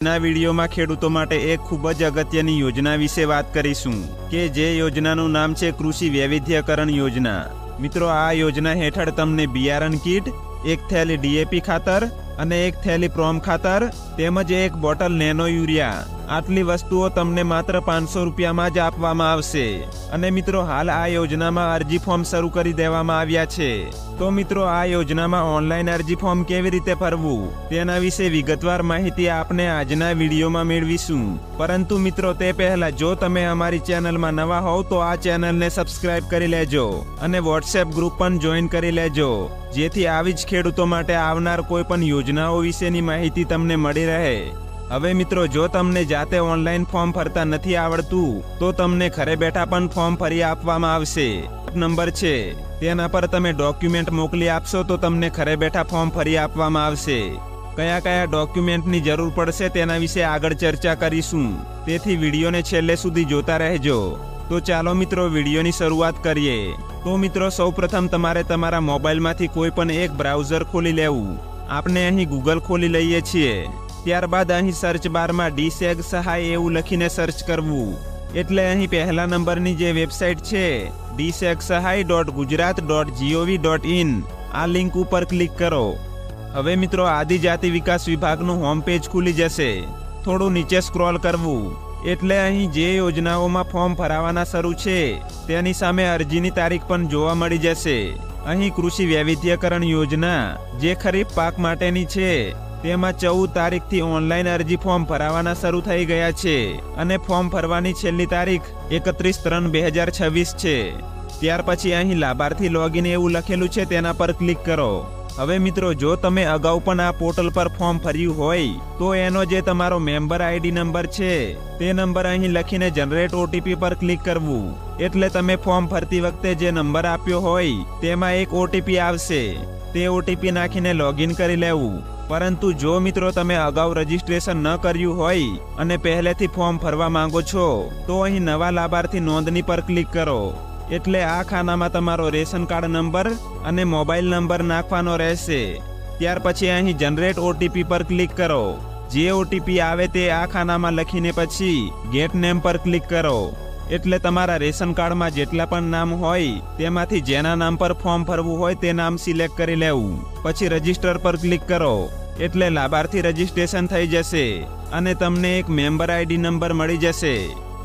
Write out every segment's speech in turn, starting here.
ના વિડીયોમાં ખેડૂતો માટે એક ખૂબ જ અગત્યની યોજના વિશે વાત કરીશું કે જે યોજનાનું નામ છે કૃષિ વૈવિધ્યકરણ યોજના। મિત્રો, આ યોજના હેઠળ તમને બિયારણ કીટ, એક થેલી ડીએપી ખાતર અને એક થેલી પ્રોમ ખાતર તેમજ એક બોટલ નેનો યુરિયા આટલી વસ્તુઓ તમને માત્ર 500 રૂપિયામાં જ આપવામાં આવશે। અને મિત્રો, હાલ આ યોજનામાં અરજી ફોર્મ શરૂ કરી દેવામાં આવ્યા છે। તો મિત્રો, આ યોજનામાં ઓનલાઈન અરજી ફોર્મ કેવી રીતે ભરવું તેના વિશે વિગતવાર માહિતી આપને આજના વિડીયોમાં મેળવીશું। પરંતુ મિત્રો, તે પહેલા જો તમે અમારી ચેનલમાં નવા હોવ તો આ ચેનલને સબસ્ક્રાઇબ કરી લેજો અને વોટ્સએપ ગ્રુપ પણ જોઈન કરી લેજો, જેથી આવી જ ખેડૂતો માટે આવનાર કોઈ પણ યોજનાઓ વિશેની માહિતી તમને મળી રહે। હવે મિત્રો, જો તમને જાતે ઓનલાઈન ફોર્મ ભરતા નથી આવડતું તો તમને ઘરે બેઠા પણ ફોર્મ ભરી આપવામાં આવશે। નંબર છે તેના પર તમે ડોક્યુમેન્ટ મોકલી આપશો તો તમને ઘરે બેઠા ફોર્મ ભરી આપવામાં આવશે। કયા કયા ડોક્યુમેન્ટની જરૂર પડશે તેના વિશે આગળ ચર્ચા કરીશું, તેથી વિડીયોને છેલ્લે સુધી જોતા રહેજો। તો ચાલો મિત્રો, વિડીયોની શરૂઆત કરીએ। તો મિત્રો, સૌપ્રથમ તમારે તમારા મોબાઈલમાંથી કોઈ પણ એક બ્રાઉઝર ખોલી લેવું। આપણે અહીં ગૂગલ ખોલી લઈએ છીએ। ત્યારબાદ અહીં સર્ચ બારમાં ડીસેગ સહાય એવું લખીને સર્ચ કરવું, એટલે અહીં પહેલા નંબરની જે વેબસાઇટ છે DSEGSahay.gujarat.gov.in આ લિંક ઉપર ક્લિક કરો। હવે મિત્રો, આદિજાતિ વિકાસ વિભાગનું હોમ પેજ ખુલી જશે। થોડું નીચે સ્ક્રોલ કરવું એટલે અહીં જે યોજનાઓમાં ફોર્મ ભરાવાના શરૂ છે તેની સામે અરજીની તારીખ પણ જોવા મળી જશે। અહીં કૃષિ વૈવિધ્યકરણ યોજના જે ખરીફ પાક માટેની છે તેમાં 14 તારીખથી ઓનલાઈન અરજી ફોર્મ ભરાવાના શરૂ થઈ ગયા છે અને ફોર્મ ભરવાની છેલ્લી તારીખ 31/3/2026 છે। ત્યાર પછી અહીં લાભાર્થી લોગિન એવું લખેલું છે તેના પર ક્લિક કરો। હવે મિત્રો, જો તમે અગાઉ પણ આ પોર્ટલ પર ફોર્મ ભર્યું હોય તો એનો જે તમારો મેમ્બર આઈડી નંબર છે તે નંબર અહીં લખીને જનરેટ ઓટીપી પર ક્લિક કરવું, એટલે તમે ફોર્મ ભરતી વખતે જે નંબર આપ્યો હોય તેમાં એક ઓટીપી આવશે। તે ઓટીપી નાખીને લોગિન કરી લેવું। પરંતુ જો મિત્રો તમે અગાઉ રજીસ્ટ્રેશન ન કર્યું હોય અને પહેલેથી ફોર્મ ભરવા માંગો છો તો અહીં નવા લાભાર્થી નોંધણી પર ક્લિક કરો, એટલે આ ખાનામાં તમારો રેશન કાર્ડ નંબર અને મોબાઈલ નંબર નાખવાનો રહેશે। ત્યાર પછી અહીં જનરેટ ઓટીપી પર ક્લિક કરો। જે ઓટીપી આવે તે આ ખાનામાં લખીને પછી ગેટ નેમ પર ક્લિક કરો, એટલે તમારા રેશન કાર્ડમાં જેટલા પણ નામ હોય તેમાંથી જેના નામ પર ફોર્મ ભરવું હોય તે નામ સિલેક્ટ કરી લેવું। પછી રજિસ્ટર પર ક્લિક કરો, એટલે લાભાર્થી રજીસ્ટ્રેશન થઈ જશે અને તમને એક મેમ્બર આઈડી નંબર મળી જશે।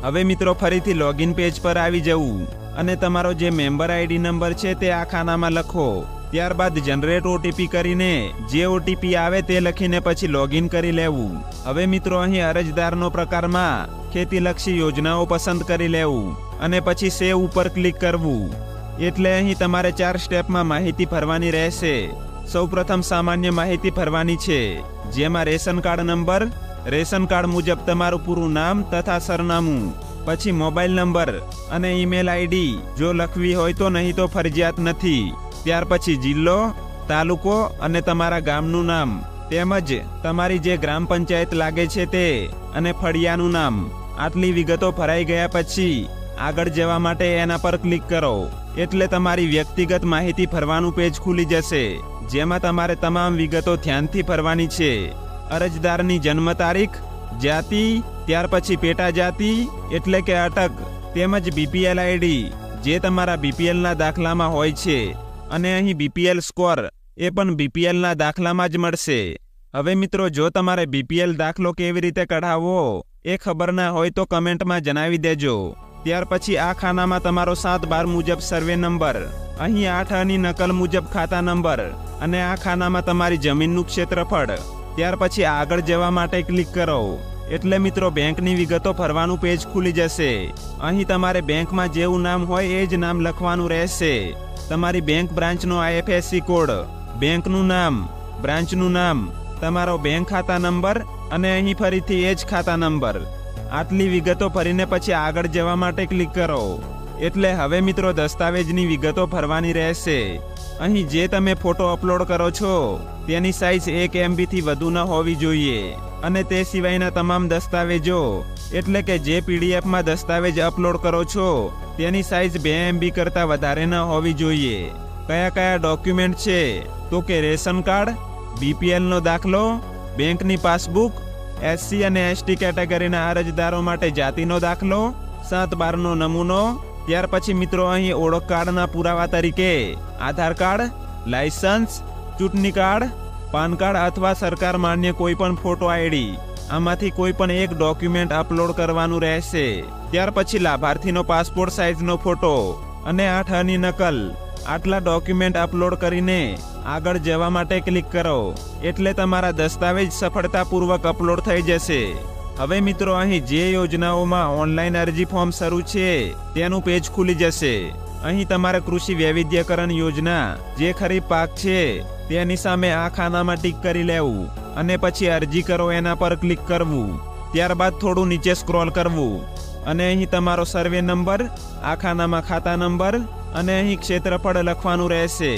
હવે મિત્રો, ફરીથી લોગિન પેજ પર આવી જવું અને તમારો જે મેમ્બર આઈડી નંબર છે તે આ ખાનામાં લખો। ત્યારબાદ જનરેટ ઓટીપી કરીને જે ઓટીપી આવે તે લખીને પછી લોગિન કરી લેવું। હવે મિત્રો, અહીં અરજદારનો પ્રકારમાં ખેતીલક્ષી યોજનાઓ પસંદ કરી લેવું અને પછી સેવ ઉપર ક્લિક કરવું, એટલે અહીં તમારે 4 સ્ટેપમાં માહિતી ભરવાની રહેશે। સૌપ્રથમ સામાન્ય માહિતી ભરવાની છે, જેમાં ration card number, ration card મુજબ તમારું પૂરું નામ તથા સરનામું, પછી મોબાઈલ નંબર અને ઈમેલ આઈડી જો લખવી હોય તો, નહીં તો ફરજિયાત નથી। ત્યાર પછી જિલ્લો, તાલુકો અને તમારા ગામનું નામ, તેમજ તમારી જે ગ્રામ પંચાયત લાગે છે તે અને ફળિયાનું નામ। આટલી વિગતો ભરાઈ ગયા પછી આગળ જવા માટે એના પર ક્લિક કરો, એટલે તમારી વ્યક્તિગત માહિતી ભરવાનું પેજ ખુલી જશે, જેમાં તમારે તમામ વિગતો ધ્યાનથી ભરવાની છે। અરજદારની જન્મ તારીખ, જાતિ, ત્યાર પછી પેટા જાતિ એટલે કે અટક, તેમજ બીપીએલ આઈડી જે તમારા બીપીએલના દાખલામાં હોય છે, અને અહીં બીપીએલ સ્કોર એ પણ બીપીએલના દાખલામાં જ મળશે। હવે મિત્રો, જો તમારે બીપીએલ દાખલો કેવી રીતે કઢાવવો એ ખબર ના હોય તો કમેન્ટમાં જણાવી દેજો। ત્યાર પછી આ ખાનામાં તમારો 7/12 મુજબ સર્વે નંબર, અહીં 8 નકલ મુજબ ખાતા નંબર અને આ ખાનામાં તમારી જમીનનું ક્ષેત્રફળ। ત્યાર પછી આગળ જવા માટે ક્લિક કરો, એટલે મિત્રો બેંકની વિગતો ભરવાનું પેજ ખુલી જશે। અહીં તમારે બેંકમાં જેવું નામ હોય એ જ નામ લખવાનું રહેશે। તમારી બેંક બ્રાન્ચનો IFSC કોડ, બેંકનું નામ, બ્રાન્ચનું નામ, તમારો બેંક ખાતા નંબર અને અહીં ફરીથી એ જ ખાતા નંબર। આટલી વિગતો ભરીને પછી આગળ જવા માટે ક્લિક કરો, એટલે હવે મિત્રો દસ્તાવેજની વિગતો ભરવાની રહેશે। અહીં જે તમે ફોટો અપલોડ કરો છો તેની સાઇઝ 1 MB થી વધુ ન હોવી જોઈએ અને તે સિવાયના તમામ દસ્તાવેજો એટલે કે જે પીડીએફમાં દસ્તાવેજ અપલોડ કરો છો તેની સાઇઝ 2 MB કરતાં વધારે ન હોવી જોઈએ। કયા કયા ડોક્યુમેન્ટ છે તો કે રેશન કાર્ડ, બીપીએલનો દાખલો, બેંકની પાસબુક, SC અને ST કેટેગરીના અરજદારો માટે જાતિનો દાખલો, 7/12નો નમૂનો, ત્યાર પછી મિત્રો અહીં ઓળખ કાર્ડના પુરાવા તરીકે આધાર કાર્ડ, લાયસન્સ, ચૂંટણી કાર્ડ, પાન કાર્ડ અથવા સરકાર માન્ય કોઈ પણ ફોટો આઈડી, આમાંથી કોઈ પણ એક ડોક્યુમેન્ટ અપલોડ કરવાનું રહેશે. ત્યાર પછી લાભાર્થીનો પાસપોર્ટ સાઇઝનો ફોટો અને 8 આની નકલ. આટલા ડોક્યુમેન્ટ અપલોડ કરીને આગળ જવા માટે ક્લિક કરો એટલે તમારા દસ્તાવેજ સફળતાપૂર્વક અપલોડ થઈ જશે. હવે મિત્રો અહીં જે યોજનાઓમાં ઓનલાઈન અરજી ફોર્મ શરૂ છે તેનું પેજ ખુલી જશે. અહીં તમારે કૃષિ વૈવિધ્યકરણ યોજના જે ખરીફ પાક છે તેની સામે આ ખાનામાં ટીક કરી લેવું અને પછી અરજી કરો એના પર ક્લિક કરવું. ત્યારબાદ થોડું નીચે સ્ક્રોલ કરવું અને અહીં તમારો સર્વે નંબર, આ ખાનામાં ખાતા નંબર અને અહીં ક્ષેત્રફળ લખવાનું રહેશે.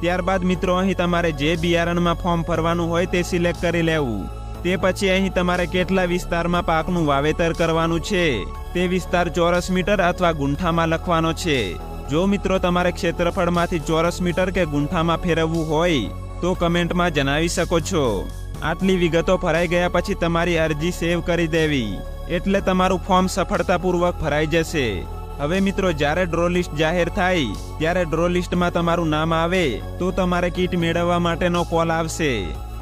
ત્યારબાદ મિત્રો અહીં તમારે જે બિયારણમાં ફોર્મ ભરવાનું હોય તે સિલેક્ટ કરી લેવું. તે પછી અહીં તમારે કેટલા વિસ્તારમાં પાકનું વાવેતર કરવાનું છે તે વિસ્તાર ચોરસ મીટર અથવા ગુંઠામાં લખવાનો છે. જો મિત્રો તમારે ક્ષેત્રફળમાંથી ચોરસ મીટર કે ગુંઠામાં ફેરવવું હોય તો કમેન્ટમાં જણાવી શકો છો. આટલી વિગતો ભરાઈ ગયા પછી તમારી અરજી સેવ કરી દેવી એટલે તમારું ફોર્મ સફળતાપૂર્વક ભરાઈ જશે. હવે મિત્રો જ્યારે ડ્રો લિસ્ટ જાહેર થાય ત્યારે ડ્રો લિસ્ટમાં તમારું નામ આવે તો તમારે કીટ મેળવવા માટેનો કોલ આવશે.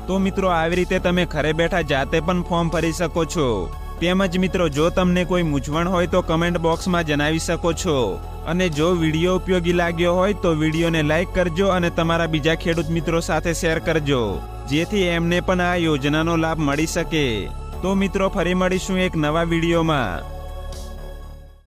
તો મિત્રો આવી રીતે તમે ઘરે બેઠા જાતે પણ ફોર્મ ભરી શકો છો. તેમજ મિત્રો જો તમને કોઈ મૂંઝવણ હોય તો કમેન્ટ બોક્સમાં જણાવી શકો છો. અને જો વિડીયો ઉપયોગી લાગ્યો હોય તો વિડીયોને લાઈક કરજો અને તમારા બીજા ખેડૂત મિત્રો સાથે શેર કરજો જેથી એમને પણ આ યોજનાનો લાભ મળી શકે. તો મિત્રો ફરી મળીશું એક નવા વિડીયોમાં.